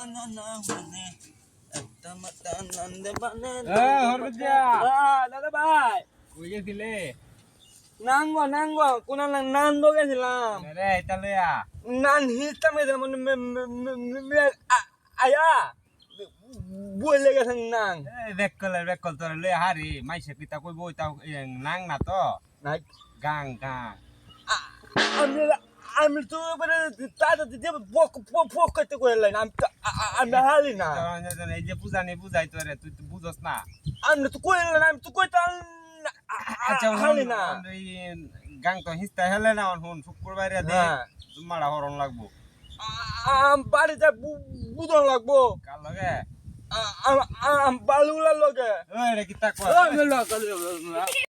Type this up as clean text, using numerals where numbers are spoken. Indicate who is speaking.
Speaker 1: বানানা মানে একটা মাতা নন্দ বানানা
Speaker 2: হরদিয়া
Speaker 1: দাদা ভাই
Speaker 2: কই গেছিলে
Speaker 1: নাঙ্গো কোন নাঙ্গো গেছিলাম
Speaker 2: রে ইতালিয়া
Speaker 1: নান হিলতাম গেছিলাম আয়া বলে গেছেন নাং
Speaker 2: বেকল তোর লই হারি মাইসে পিতা কই বই তাও নাং না তো
Speaker 1: নাই
Speaker 2: গাং গাং
Speaker 1: আমি আমি তো মানে তাতে দিতে বক করতে কইলেন আমি হালি না
Speaker 2: এই যে পূজানি বুঝাই তোরে তুই তো বুঝস না
Speaker 1: আমি তো কইলেন আমি তো কইতাম
Speaker 2: আচ্ছা
Speaker 1: হালি না
Speaker 2: এই গাং তো হিস্তা হেলে না হুন শুক্রবারে দে জুমাড়া হরণ লাগবো
Speaker 1: বাড়িতে বুদন লাগবো
Speaker 2: কাল লগে
Speaker 1: বালুগুলার লগে
Speaker 2: ওই রে কি তা কয়